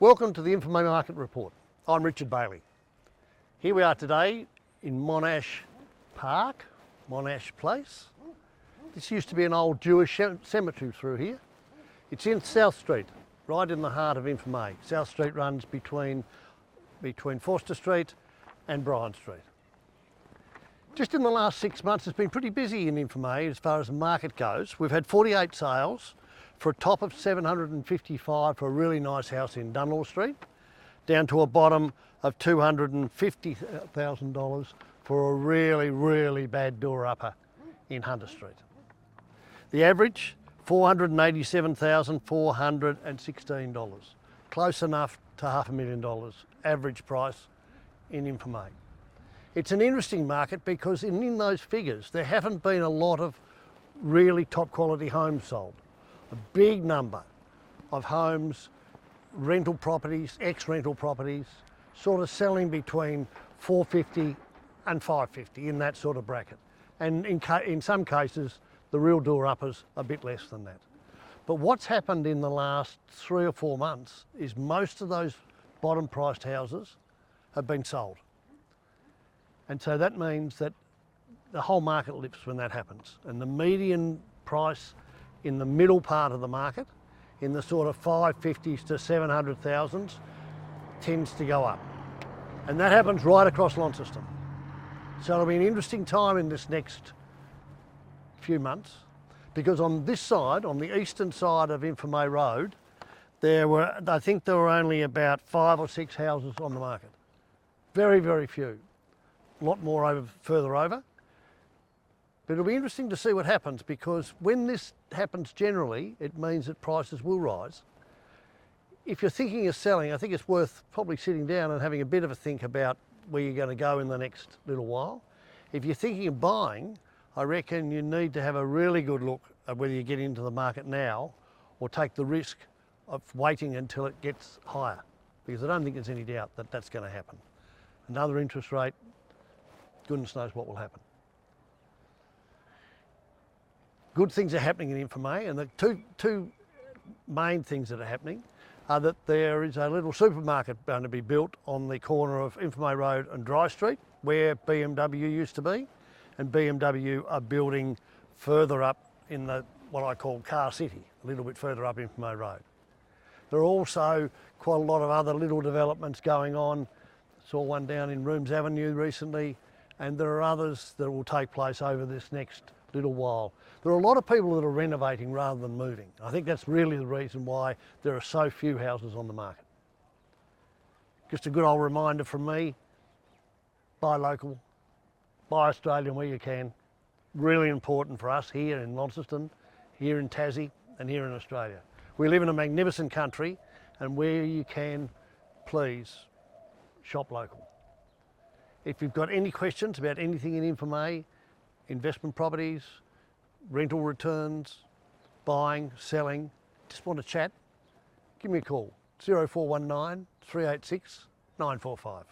Welcome to the Infomay Market Report. I'm Richard Bailey. Here we are today in Monash Park, Monash Place. This used to be an old Jewish cemetery through here. It's in South Street, right in the heart of Infomay. South Street runs between Forster Street and Bryan Street. Just in the last 6 months, it's been pretty busy in Infomay as far as the market goes. We've had 48 sales for a top of $755 for a really nice house in Dunlaw Street, down to a bottom of $250,000 for a really bad door upper in Hunter Street. The average, $487,416, close enough to $500,000 average price in Infomay. It's an interesting market because in those figures there haven't been a lot of really top quality homes sold. A big number of homes, rental properties, ex-rental properties, sort of selling between $450 and $550 in that sort of bracket. And in some cases, the real door uppers a bit less than that. But what's happened in the last 3 or 4 months is most of those bottom priced houses have been sold. And so that means that the whole market lifts when that happens. And the median price in the middle part of the market, in the sort of 550s to 700,000s, tends to go up. And that happens right across Launceston. So it'll be an interesting time in this next few months, because on this side, on the eastern side of Infomay Road, I think there were only about 5 or 6 houses on the market. Very few. A lot more further over. But it'll be interesting to see what happens, because when this happens generally, it means that prices will rise. If you're thinking of selling, I think it's worth probably sitting down and having a bit of a think about where you're going to go in the next little while. If you're thinking of buying, I reckon you need to have a really good look at whether you get into the market now or take the risk of waiting until it gets higher, because I don't think there's any doubt that that's going to happen. Another interest rate, goodness knows what will happen. Good things are happening in Infomay, and the two main things that are happening are that there is a little supermarket going to be built on the corner of Infomay Road and Dry Street, where BMW used to be, and BMW are building further up in what I call Car City, a little bit further up Infomay Road. There are also quite a lot of other little developments going on. Saw one down in Rooms Avenue recently, and there are others that will take place over this next little while. There are a lot of people that are renovating rather than moving. I think that's really the reason why there are so few houses on the market. Just a good old reminder from me, buy local, buy Australian where you can. Really important for us here in Launceston, here in Tassie and here in Australia. We live in a magnificent country, and where you can, please shop local. If you've got any questions about anything in Infomay, investment properties, rental returns, buying, selling, just want to chat, give me a call, 0419 386 945.